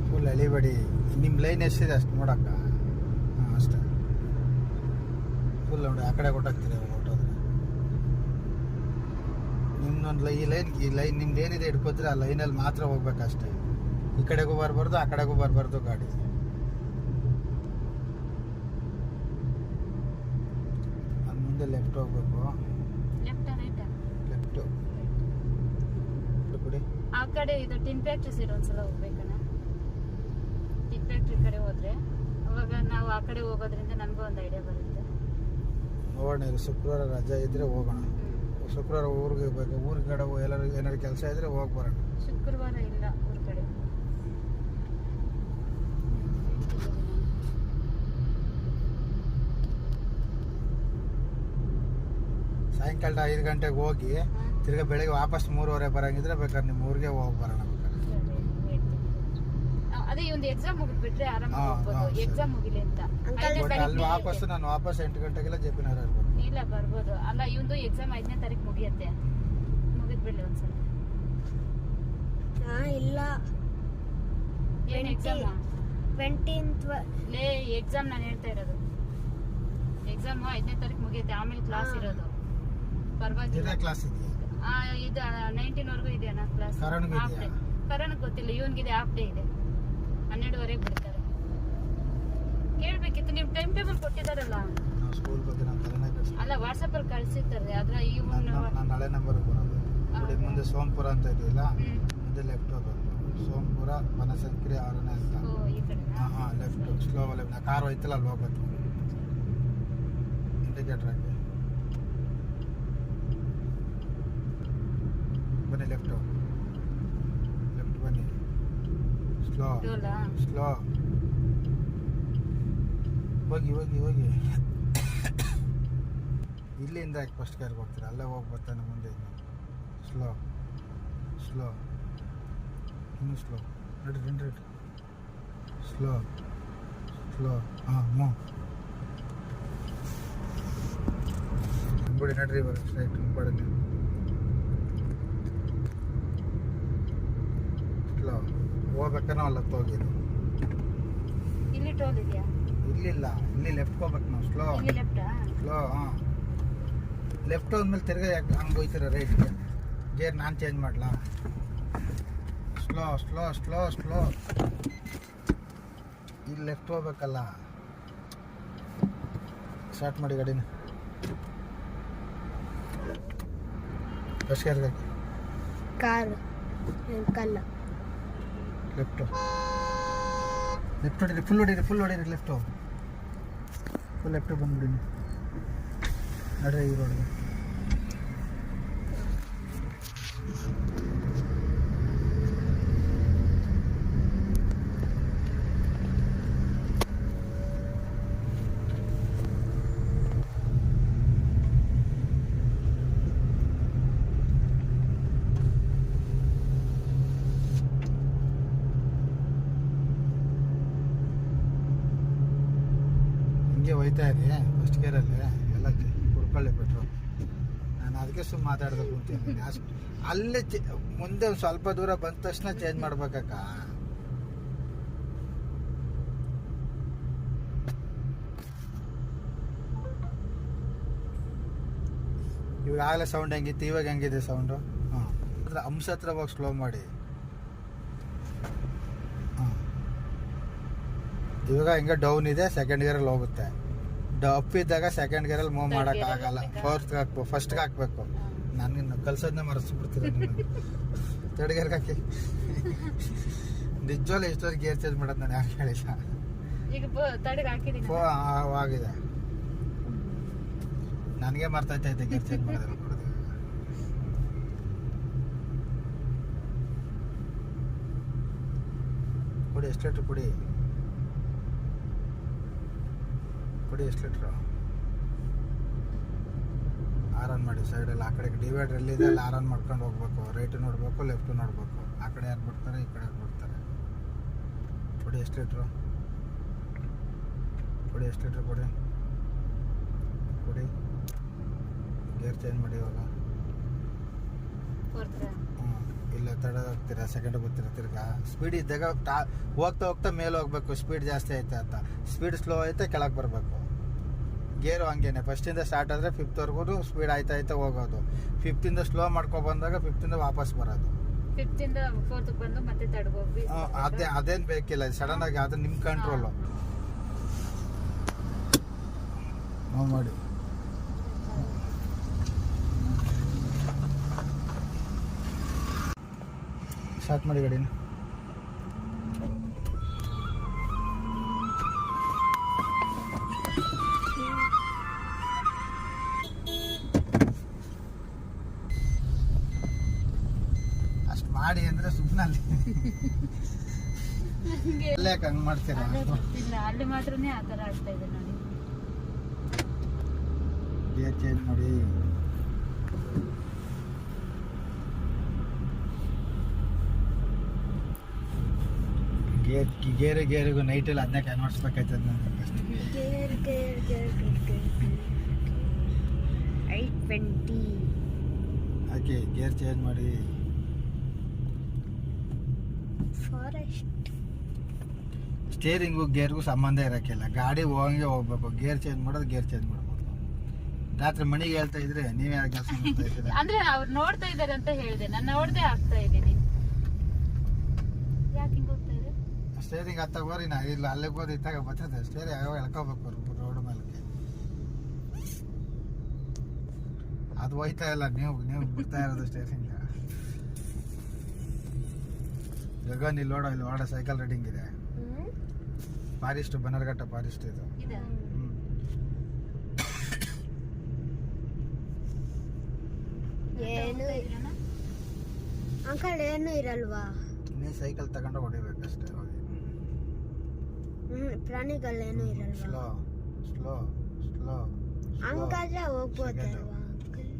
Full ಎಳಿಬೇಡಿ. ನಿಮ್ಮ line ಎಷ್ಟಿದೆ ಅಷ್ಟು ನೋಡಕ್ಕ. ಹಾಂ ಅಷ್ಟೇ. ಫುಲ್ ನೋಡಿ ಆ ಕಡೆ ಕೊಟ್ಟಾಗ್ತೀರಿ ಹೊಟ್ಟೋದ್ರೆ ನಿಮ್ದೊಂದು ಈ ಲೈನ್ ನಿಮ್ದು ಏನಿದೆ ಹಿಡ್ಕೋದ್ರೆ ಆ ಲೈನಲ್ಲಿ ಮಾತ್ರ ಹೋಗ್ಬೇಕಷ್ಟೇ. ಈ ಕಡೆಗೂ ಬರಬಾರ್ದು, ಆ ಕಡೆಗೂ ಬರಬಾರ್ದು ಗಾಡಿ. ಅದು ಮುಂದೆ ಲೆಫ್ಟ್ ಹೋಗ್ಬೇಕು. ಲೆಫ್ಟು ಬಿಡಿ. ಆ ಕಡೆ ಇದು ಟಿನ್ ಫ್ಯಾಕ್ಟ್ರೀಸ್ ಇರೋ ಒಂದ್ಸಲ ಹೋಗ್ಬೇಕಣ್ಣ. ಟಿನ್ ಫ್ಯಾಕ್ಟ್ರಿ ಕಡೆ ಹೋದ್ರೆ ಅವಾಗ ನಾವು ಆ ಕಡೆ ಹೋಗೋದ್ರಿಂದ ನಮಗೂ ಒಂದು ಐಡಿಯಾ ಬರುತ್ತೆ. ನೋಡೋಣ, ಶುಕ್ರವಾರ ರಜೆ ಇದ್ರೆ ಹೋಗೋಣ. ಶುಕ್ರವಾರ ಊರಿಗೆ ಹೋಗ್ಬೇಕು. ಊರ ಕಡೆ ಎಲ್ಲರೂ ಏನಾದ್ರು ಕೆಲಸ ಇದ್ರೆ ಹೋಗಿ ಬರೋಣ. ಶುಕ್ರವಾರ ಇಲ್ಲ ಊರ ಕಡೆ. ಸಾಯಂಕಾಲ 5 ಗಂಟೆಗೆ ಹೋಗಿ ತಿರ್ಗಾ ಬೆಳಗ್ಗೆ ವಾಪಸ್ 3:30 ಬರಂಗಿದ್ರೆ ಬೇಕಾದ್ರೆ ನಿಮ್ಮ ಊರಿಗೆ ಹೋಗಿ ಬರೋಣ. ಅದೇ ಒಂದು ಎಕ್ಸಾಮ್ ಮುಗಿದ್ಬಿಟ್ರೆ ಆರಾಮಾಗಿ ಹೋಗ್ಬೋದು. ಎಕ್ಸಾಮ್ ಮುಗಿಲಿ ಅಂತ ಅಲ್ಲಿ ವಾಪಸ್ ನಾನು 8 ಗಂಟೆಗೆಲ್ಲ ಜೆಪಿನವರ ಇರ್ಬೋದು. ಇಲ್ಲ ಬರ್ಬೋದು. ಅಲ್ಲ ಇವಂದು ಎಕ್ಸಾಮ್ 5ನೇ ತಾರೀಕು ಮುಗಿಯತ್ತೆ. ಮುಗಿದ್ಬಿಡ್ಲಿ ಒಂದ್ಸಲ. ಇಲ್ಲ ಏನ್ ಎಕ್ಸಾಮ್? 20th ಲೇ ಎಕ್ಸಾಮ್ ನಾನು ಹೇಳ್ತಾ ಇರೋದು. ಎಕ್ಸಾಮ್ 5ನೇ ತಾರೀಕು ಮುಗಿಯತ್ತೆ. ಆಮೇಲೆ ಕ್ಲಾಸ್ ಇರೋದು. ಪರವಾಗಿಲ್ಲ. ಕ್ಲಾಸ್ ಇದೆಯಾ? ಇದು 19 ವರೆಗೂ ಇದೆ ಅಣ್ಣ ಕ್ಲಾಸ್. ಕರಣಕ್ಕೆ ಗೊತ್ತಿಲ್ಲ. ಇವನ್ಗಿದೆ ಹಾಫ್ ಡೇ ಇದೆ. 12ವರೆಗೆ ಬಿಡ್ತಾರೆ. ಕೇಳ್ಬೇಕಿತ್ತು. ನೀವು ಟೈಮ್ ಟೇಬಲ್ ಕೊಟ್ಟಿದಾರಲ್ಲ. ಸ್ಕೂಲ್ ಬಗ್ಗೆ ನಾನು ತಲೆನೇ ಕೆಡಿಸ್ಕೊಳ್ಳಲ್ಲ. ಅಲ್ಲ ವಾಟ್ಸಪ್ ಅಲ್ಲಿ ಕಳಿಸಿರ್ತಾರೆ. ಆದ್ರೆ ನಾನು ಹಳೆ ನಂಬರ್ ಬರೋದು. ನೋಡಿ ಮುಂದೆ ಸೋಂಪುರ ಅಂತ ಇದೆಯಲ್ಲ, ಮುಂದೆ ಲೆಫ್ಟ್ ಹೋಗೋದು. ಸೋಂಪುರ ಬನಶಂಕರಿ 6ನೇ ಅಂತ. ಈ ಕಡೆ ಹಾಂ ಲೆಫ್ಟ್ ಸ್ಲೋ ಲೆಫ್ಟ್. ಕಾರ್ ಹೋಯ್ತಲ್ಲ ಅಲ್ಲಿ ಹೋಗ್ಬೇಕು. ಇಂಡಿಕೇಟರ್ ಹಾಕಿ ಬನ್ನಿ. ಲೆಫ್ಟ್ ಬನ್ನಿ. ಸ್ಲೋ ಹೋಗಿ ಇಲ್ಲಿಂದ ಫಸ್ಟ್ ಕೇರ್ಗೆ ಹೋಗ್ತೀರಾ. ಅಲ್ಲೇ ಹೋಗಿ ಬರ್ತಾನೆ ಮುಂದೆ. ಸ್ಲೋ ಇನ್ನೂ ಸ್ಲೋ. ನಡ್ರಿ ಸ್ಲೋ. ಹಾಂ ಬಿಡಿ. ನಡ್ರಿ ಇವಾಗ ಸ್ಟ್ರೈಟ್ ಹಿಂಪಡನೆ. ಸ್ಲೋ ಹೋಗ್ಬೇಕಾದ್ರೆ ನಾವು ಲೆಫ್ಟ್ ಹೋಗಿದ್ದು. ಇಲ್ಲಿ ಟೋಲ್ ಇದೆಯಾ? ಇಲ್ಲಿಲ್ಲ, ಇಲ್ಲಿ ಲೆಫ್ಟ್ ಹೋಗ್ಬೇಕು ನಾವು. ಸ್ಲೋ ಹಾಂ ಲೆಫ್ಟ್ ಹೋದ್ಮೇಲೆ ತಿರ್ಗಾ ಹಂಗೆ ಹೋಯ್ತೀರ ರೈಟ್ಗೆ. ಗೇರ್ ನಾನು ಚೇಂಜ್ ಮಾಡಲಾ? ಸ್ಲೋ ಇಲ್ಲಿ ಲೆಫ್ಟ್ ಹೋಗ್ಬೇಕಲ್ಲ. ಸ್ಟಾರ್ಟ್ ಮಾಡಿ ಗಾಡಿನ. ಫಸ್ಟ್ ಗೇರ್ಗೆ ಹಾಕಿ. ಕಾರ್ ಕಲ್ಲ ಲೆಫ್ಟ್ ಹೊಡೀರಿ. ಫುಲ್ ಹೊಡೀರಿ. ಲೆಫ್ಟ್ ಬಂದ್ಬಿಡಿ. ನಡ್ರಿ ಈ ರೋಡ್ಗೆ. ಹೋಯ್ತಾ ಇರಿ ಫಸ್ಟ್ ಗೇರಲ್ಲಿ. ಎಲ್ಲ ಕುಡ್ಕೊಳ್ಳಿ ಪೆಟ್ರೋಲ್. ನಾನು ಅದಕ್ಕೆ ಸುಮ್ಮನೆ ಮಾತಾಡ್ದೆ ಕೂತೀನಿ. ಅಲ್ಲೇ ಮುಂದೆ ಸ್ವಲ್ಪ ದೂರ ಬಂದ ತಕ್ಷಣ ಚೇಂಜ್ ಮಾಡ್ಬೇಕಕ್ಕ. ಇವಾಗ ಆಗಲೇ ಸೌಂಡ್ ಹೆಂಗಿತ್ತು, ಇವಾಗ ಹೆಂಗಿದೆ ಸೌಂಡು? ಹಾಂ ಅಂಶ ಹತ್ರ ಹೋಗಿ ಸ್ಲೋ ಮಾಡಿ. ಹಾಂ ಇವಾಗ ಹಿಂಗೆ ಡೌನ್ ಇದೆ, ಸೆಕೆಂಡ್ ಗೇರಲ್ಲಿ ಹೋಗುತ್ತೆ. ಅಪ್ ಇದ್ದಾಗ ಸೆಕೆಂಡ್ ಗೇರಲ್ಲಿ ಮೂವ್ ಮಾಡೋಕ್ಕಾಗಲ್ಲ. ಫಸ್ಟ್ಗೆ ಹಾಕ್ಬೇಕು. ನಾನು ಕಲ್ಸೋದನ್ನೇ ಮರೆಸ್ಬಿಡ್ತೀರ. ಥರ್ಡ್ ಗೇರ್ಗೆ ಹಾಕಿ. ನಿಜವಲ್ಲ ಇಷ್ಟೊಂದು ಗೇರ್ ಚೇಂಜ್ ಮಾಡೋದು ನಾನು ಯಾರು ಹೇಳಿಲ್ಲ. ಆಗಿದೆ. ನನಗೆ ಮರ್ತೈತೆ ಗೇರ್ ಚೇಂಜ್ ಮಾಡೋದು. ಕೊಡಿ ಎಷ್ಟು ಲೀಟ್ರ್ ಕೊಡಿ. ಎಷ್ಟು ಲೀಟ್ರು ಆರನ್ ಮಾಡಿ. ಸೈಡಲ್ಲಿ ಆ ಕಡೆ ಡಿವೈಡರ್ ಎಲ್ಲಿದೆ ಅಲ್ಲಿ ಆರನ್ ಮಾಡ್ಕೊಂಡು ಹೋಗ್ಬೇಕು. ರೈಟ್ ನೋಡ್ಬೇಕು, ಲೆಫ್ಟ್ ನೋಡ್ಬೇಕು. ಆ ಕಡೆ ಯಾರು ಬಿಡ್ತಾರೆ, ಈ ಕಡೆ ಯಾರು ಬಿಡ್ತಾರೆ. ಕೊಡಿ ಎಷ್ಟು ಲೀಟ್ರು ಕೊಡಿ. ಗೇರ್ ಚೇಂಜ್ ಮಾಡಿ ಇವಾಗ. ಇಲ್ಲ ತಡ ಹೋಗ್ತೀರಾ, ಸೆಕೆಂಡ್ ಬರ್ತೀರಾ ತಿರ್ಗಾ. ಸ್ಪೀಡ್ ಇದ್ದಾಗ ಹೋಗ್ತಾ ಹೋಗ್ತಾ ಮೇಲೆ ಹೋಗ್ಬೇಕು, ಸ್ಪೀಡ್ ಜಾಸ್ತಿ ಐತೆ ಅಂತ. ಸ್ಪೀಡ್ ಸ್ಲೋ ಐತೆ ಕೆಳಗೆ ಬರಬೇಕು. ಗೇರು ಹಂಗೇನೆ, ಫಸ್ಟಿಂದ ಸ್ಟಾರ್ಟ್ ಆದರೆ ಫಿಫ್ತ್ವರೆಗೂ ಸ್ಪೀಡ್ ಆಯ್ತಾ ಹೋಗೋದು. ಫಿಫ್ತಿಂದ ಸ್ಲೋ ಮಾಡ್ಕೊಬಂದಾಗ ಫಿಫ್ತಿಂದ ವಾಪಸ್ ಬರೋದು. ಫಿಫ್ತಿಂದ ಫೋರ್ತ್ಗೆ ಬಂದು ಮತ್ತೆ ತಡ್ಗೋಗಿ ಅದೇನು ಬೇಕಿಲ್ಲ, ಸಡನ್ ಆಗಿ ಅದು ನಿಮ್ಮ ಕಂಟ್ರೋಲು ಮಾಡಿ. ಸ್ಟಾರ್ಟ್ ಮಾಡಿ ಗಾಡಿನ. ಅಷ್ಟು ಮಾಡಿ ಅಂದ್ರೆ ಸುಮ್ಮನೆ ಅಲ್ಲೇ ಹಂಗೆ ಮಾಡ್ತೀರಾ? ಇಲ್ಲ, ಅಲ್ಲಿ ಮಾತ್ರನೇ ಆ ಥರ ಆಗ್ತಾ ಇದೆ ನೋಡಿ. ಗೇರ್ ಚೇಂಜ್ ಮಾಡಿ. ಗೇರಿಗೂ ನೈಟಲ್ಲಿ ಅದನ್ನ ಕ್ಯಾನ್ ಮಾಡಿಸ್ಬೇಕಾಯ್ತದ ನನಗೆ. ಗೇರ್ 820. ಓಕೆ, ಗೇರ್ ಚೇಂಜ್ ಮಾಡಿ. ಫಾರೆಸ್ಟ್ ಸ್ಟೇರಿಂಗು ಗೇರ್ಗೂ ಸಂಬಂಧ ಇರೋಕ್ಕಿಲ್ಲ, ಗಾಡಿ ಹೋಗಂಗೆ ಹೋಗ್ಬೇಕು. ಗೇರ್ ಚೇಂಜ್ ಮಾಡೋದು ಗೇರ್ ಚೇಂಜ್ ಮಾಡ್ಬೋದು. ರಾತ್ರಿ ಮನೆಗೆ ಹೇಳ್ತಾ ಇದ್ರೆ ನೀವೇ ಕೆಲಸ ಮಾಡ್ತಾ ಇದ್ದೀರಾ? ಅಂದ್ರೆ ಅವ್ರು ನೋಡ್ತಾ ಇದ್ದಾರೆ ಅಂತ ಹೇಳಿದೆ, ನಾನು ನೋಡ್ದೆ ಆಗ್ತಾ ಇದ್ದೀನಿ. ಯಾಕೆ ಹಿಂಗ್ ಹೋಗ್ತಾ ಇದೆ? ಸ್ಟೇರಿಂಗ್ ಹತ್ತಾಗ ಹೋರಿ, ನಾ ಇಲ್ಲ ಅಲ್ಲಿಗೆ ಹೋಗಿ ಇತ್ತಾಗ ಬರ್ತದೆ. ಸ್ಟೇರಿಂಗ್ ಯಾವಾಗ ಎಳ್ಕೋಬೇಕು ರೋಡ್ ಮೇಲೆ. ಅದು ಹೋಯ್ತಾ ಇಲ್ಲ, ನೀವು ಬಿಡ್ತಾ ಇರೋದು ಸ್ಟೇರಿಂಗ್. ಗಗನ್ ಇಲ್ಲಿ ನೋಡೋ, ಇಲ್ಲಿ ಹೊರಡ ಸೈಕಲ್ ರೈಡಿಂಗ್ ಇದೆ. ಫಾರೆಸ್ಟ್, ಬನ್ನರ್ಘಟ್ಟ ಫಾರೆಸ್ಟ್ ಇದು. ಇದೆ. ಏನು ಅಂಕಲ್ ಏನು ಇರಲ್ವಾ? ನೀ ಸೈಕಲ್ ತಗೊಂಡು ಹೊಡಿಬೇಕಷ್ಟೇ. ಹೋಗಿ ಪ್ರಾಣಿಗಳೇನು ಇರಲ್ವಾ? ಸ್ಲೋ ಸ್ಲೋ ಸ್ಲೋ ಹಂಗಾದ್ರೆ ಹೋಗ್ಬೋದಲ್ವಾ ಅಂಕಲ್?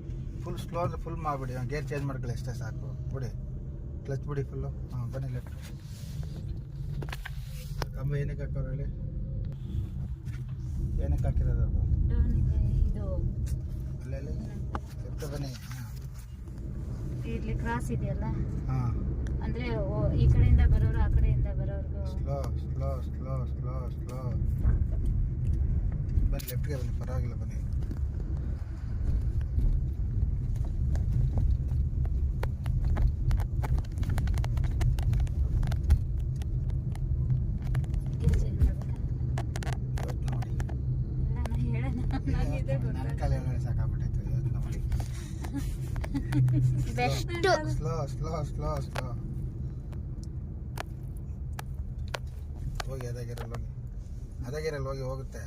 ಫುಲ್ ಸ್ಲೋ ಅಂದ್ರೆ ಫುಲ್ ಮಾಡಿಬಿಡಿ. ಗೇರ್ ಚೇಂಜ್ ಮಾಡ್ಕೊಳ್ಳಿ ಅಷ್ಟೇ ಸಾಕು. ಬಿಡಿ, ಕ್ಲಚ್ ಬಿಡಿ ಫುಲ್ಲು. ಹಾಂ, ಬನ್ನಿ ಲೆಫ್ಟ್. ಕಂಬ ಏನಕ್ಕೆ ಹಾಕೋರು ಹೇಳಿ? ಏನಕ್ಕೆ ಹಾಕಿರೋದು ಅದು? ಇದು ಅಲ್ಲೆಲ್ಲಿ ಇರ್ತದೆ, ಬನ್ನಿ. ಇಲ್ಲಿ ಕ್ರಾಸ್ ಇದೆಯಲ್ಲ, ಹಾಂ, ಅಂದ್ರೆ ಈ ಕಡೆಯಿಂದ ಬರೋರು ಆ ಕಡೆಯಿಂದ ಬರೋರ್ಗು slow slow slow slow slow. ಬನ್ನಿ ಲೆಫ್ಟ್ಗೆ ಬನ್ನಿ, ಪರವಾಗಿಲ್ಲ ಬನ್ನಿ. ಯೋಚನೆ ಮಾಡಿ. ನನ್ನ ಕಾಲ ಸಾಕಾಗ್ಬಿಟ್ಟೈತೆ. ಯೋಚನೆ ಮಾಡಿ. Best. Slow slow slow slow. ಹೋಗಿ ಅದಾಗಿರಲ್ಲ, ಹೋಗಿ ಅದಾಗಿರಲ್ಲ, ಹೋಗಿ ಹೋಗುತ್ತೆ.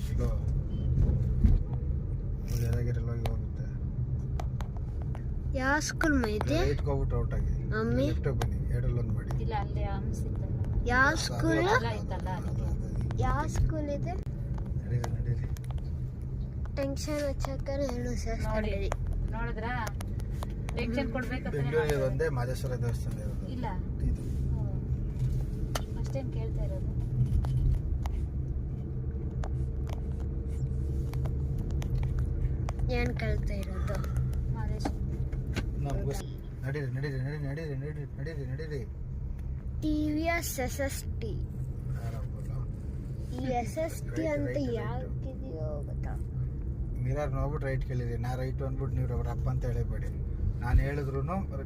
ಸ್ಲೋ ಹೋಗಿ ಅದಾಗಿರಲ್ಲ, ಹೋಗಿ ಹೋಗುತ್ತೆ. ಯಾವ ಸ್ಕೂಲ್ ಇದೆ? ರೈಟ್ಗೆ ಹೋಗ್ಬಿಟ್ಟು ಔಟ್ ಆಗಿ ಮಮ್ಮಿ ಲೆಫ್ಟಿಗೆ ಬನ್ನಿ. ಎರಡಲ್ಲಿ ಒಂದು ಮಾಡಿ. ಇಲ್ಲ, ಅಲ್ಲಿ ಆಮ್ಸ್ ಇತ್ತಲ್ಲ, ಯಾವ ಸ್ಕೂಲ್? ಎಲ್ಲ ಇತ್ತಲ್ಲ ಅದಕ್ಕೆ. ಯಾವ ಸ್ಕೂಲ್ ಇದೆ? ನಡೀರಿ ನಡೀರಿ. ಟೆನ್ಷನ್ ಹಚ್ಚಕ್ಕೇನು ಹೇಳು ಸರ್. ನೋಡಿ, ನೋಡಿದ್ರಾ? ಟೆನ್ಷನ್ ಕೊಡ್ಬೇಕಂತ ಬೆಂಗಳೂರಿಗೆ ಒಂದೇ ಮಾದೇಶ್ವರ ದೇವಸ್ಥಾನ ಇರೋದು. ಇಲ್ಲ, ಇದು ಅಷ್ಟೇನು ಕೇಳ್ತಾ ಇರೋದು. ಏನ್ ಕೇಳ್ತಾ ಇರೋದು? ಮಾದೇಶ್ ನಮಗೂ ನಡೀರಿ ನಡೀರಿ ನಡೀರಿ ನಡೀರಿ ನಡೀರಿ ನಡೀರಿ ನಡೀರಿ. TVS SST. ಯಾರಪ್ಪಲ್ಲ? ಈ SST ಅಂತ ಯಾವ್ದಿದೆಯೋ ಗೊತ್ತಾ? ಮಿರರ್ ನೋಡ್ಬಿಟ್ಟು ರೈಟ್ ಕೇಳಿರಿ. ನಾ ರೈಟ್ ಅಂದ್ಬಿಟ್ಟು ನೀವು ರಪ್ಪ ಅಂತ ಹೇಳಿಬೇಡಿ. ನಾನು ಹೇಳಿದ್ರು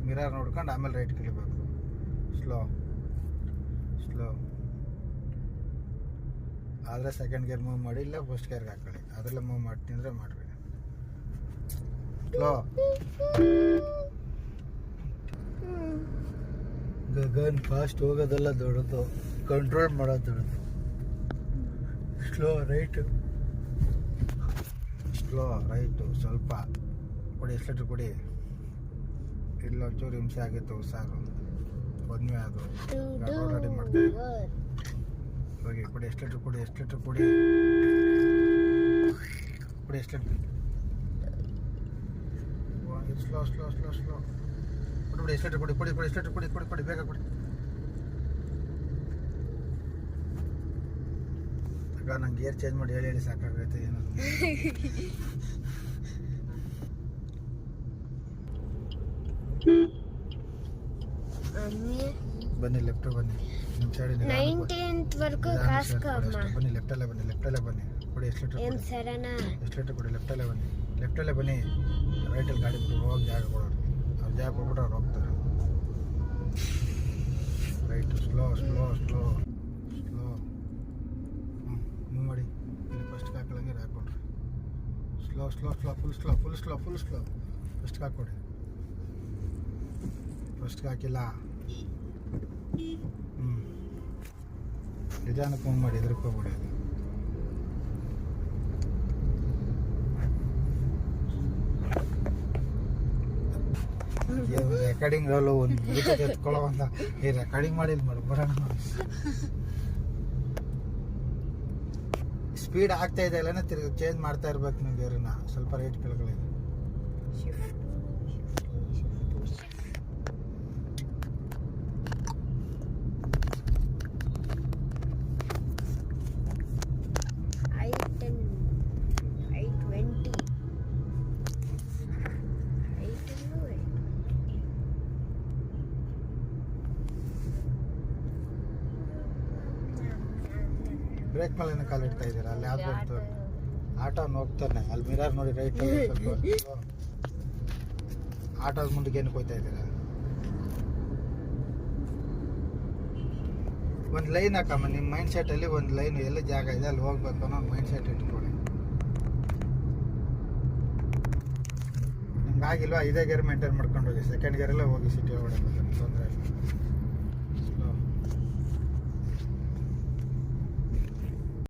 ಮಿರರ್ ನೋಡ್ಕೊಂಡು ಆಮೇಲೆ ರೈಟ್ ಕೇಳಬೇಕು. ಸ್ಲೋ ಸ್ಲೋ ಆದರೆ ಸೆಕೆಂಡ್ ಗೇರ್ ಮೂವ್ ಮಾಡಿ, ಇಲ್ಲ ಫಸ್ಟ್ ಗೇರ್ಗೆ ಹಾಕೊಳ್ಳಿ. ಅದರಲ್ಲೇ ಮೂವ್ ಮಾಡ್ತೀನಿ ಅಂದರೆ ಮಾಡಿರಿ. ಸ್ಲೋ. ಗಗನ್ ಫಾಸ್ಟ್ ಹೋಗೋದೆಲ್ಲ ದೊಡ್ಡದು, ಕಂಟ್ರೋಲ್ ಮಾಡೋದು ದೊಡ್ಡದು. Slow right, slow right. ಸ್ವಲ್ಪ ಕೊಡಿ, ಎಸ್ಲೆಟ್ರ್ ಕೊಡಿ. ಇಲ್ಲ ಒಂಚೂರು ಹಿಂಸೆ ಆಗಿತ್ತು ಹುಷಾರು. ಒಂದೇ ಅದು ರೋಡ್ ರೆಡಿ ಮಾಡ್ತೀವಿ. ಹೋಗಿ ಕೊಡಿ, ಎಸ್ಲೆಟ್ರ್ ಕೊಡಿ, ಎಸ್ಲೆಟ್ರ್ ಕೊಡಿ, ಕೊಡಿ ಎಸ್ಲೆಟ್ರ್. ಸ್ಲೋ ಸ್ಲೋ ಸ್ಲೋ ಸ್ಲೋ ಕೊಡಿ, ಎಸ್ಲೆಟ್ರ್ ಕೊಡಿ, ಕೊಡಿ ಕೊಡಿ, ಎಸ್ಲೆಟ್ರ್ ಕೊಡಿ, ಕೊಡಿ ಕೊಡಿ, ಬೇಗ ಕೊಡಿ. ಆಗ ನಂಗೆ ಗೇರ್ ಚೇಂಜ್ ಮಾಡಿ ಹೇಳಿ ಸಾಕಾಗೈತೆ. ಏನು ಬನ್ನಿ ಲೆಫ್ಟ್ ಬನ್ನಿ ನಿಮ್ಮ ಸೈಡ್ 19th ವರ್ಗೂ ಕಾಸ್ಕಮ್ಮ ಬನ್ನಿ ಲೆಫ್ಟಲ್ಲೇ ಬನ್ನಿ ಕೊಡಿ ಎಷ್ಟು ಲೀಟರ್ ಏನ್ ಸರನ ಕೊಡಿ ಲೆಫ್ಟಲ್ಲೇ ಬನ್ನಿ ರೈಟಲ್ಲಿ ಗಾಡಿ ಬಿಟ್ಟು ಹೋಗಿ ಜಾಗ ಕೊಡೋರು ಅವ್ರು ಜಾಗ ಕೊಟ್ಬಿಟ್ಟು ಅವ್ರು ಹೋಗ್ತಾರೆ ರೈಟ್ ಸ್ಲೋ ಮೂವ್ ಮಾಡಿ ಇಲ್ಲಿ ಫಸ್ಟ್ ಹಾಕೊಳ್ಳಂಗೆ ಹಾಕ್ಕೊಡ್ರಿ ಫುಲ್ ಸ್ಲೋ ಫಸ್ಟ್ ಹಾಕ್ಕೊಡಿ ಫಸ್ಟ್ ಹಾಕಿಲ್ಲ ನಿಧಾನಕ್ಕೆ ಮೂವ್ ಮಾಡಿ ಎದುರ್ಕೋಬಿಡಿ ರೆಕಾರ್ಡಿಂಗ್ ಒಂದು ಎತ್ಕೊಳ್ಳೋ ಅಂತ ಈ ರೆಕಾರ್ಡಿಂಗ್ ಮಾಡಿಲ್ಲ ಮಾಡಿ ಬರೋಣ ಸ್ಪೀಡ್ ಆಗ್ತಾ ಇದೆ ಅಲ್ಲೇ ತಿರ್ಗಿ ಚೇಂಜ್ ಮಾಡ್ತಾ ಇರ್ಬೇಕು ನೀವು ಗೇರನ್ನ ಸ್ವಲ್ಪ ರೇಟ್ ಕೆಳಗಡೆ ಬ್ರೇಕ್ ಮೇಲೆ ಕಾಲು ಇಡ್ತಾ ಇದ್ದೀರಾ ಅಲ್ಲಿ ಯಾವ್ದು ಬಂತು ಆಟೋ ಹೋಗ್ತಾನೆ ಅಲ್ಲಿ ಮಿರರ್ ನೋಡಿ ರೈಟ್ ಸ್ವಲ್ಪ ಆಟೋದ ಮುಂದಕ್ಕೆ ಏನಕ್ಕೆ ಹೋಗ್ತಾ ಇದ್ದೀರಾ ಒಂದು ಲೈನ್ ಹಾಕಮ್ಮ ನಿಮ್ಮ ಮೈಂಡ್ ಸೆಟ್ಟಲ್ಲಿ ಒಂದು ಲೈನ್ ಎಲ್ಲಿ ಜಾಗ ಇದೆ ಅಲ್ಲಿ ಹೋಗ್ಬೇಕು ಅನ್ನೋ ಒಂದು ಮೈಂಡ್ ಸೆಟ್ ಇಟ್ಕೊಳ್ಳಿ ನಿಮ್ಗೆ ಆಗಿಲ್ವಾ ಇದೇ ಗೇರ್ ಮೇಂಟೈನ್ ಮಾಡ್ಕೊಂಡು ಹೋಗಿ ಸೆಕೆಂಡ್ ಗೇರಲ್ಲೇ ಹೋಗಿ ಸಿಟಿ ಒಳಗಡೆ ತೊಂದರೆ ಇಲ್ಲ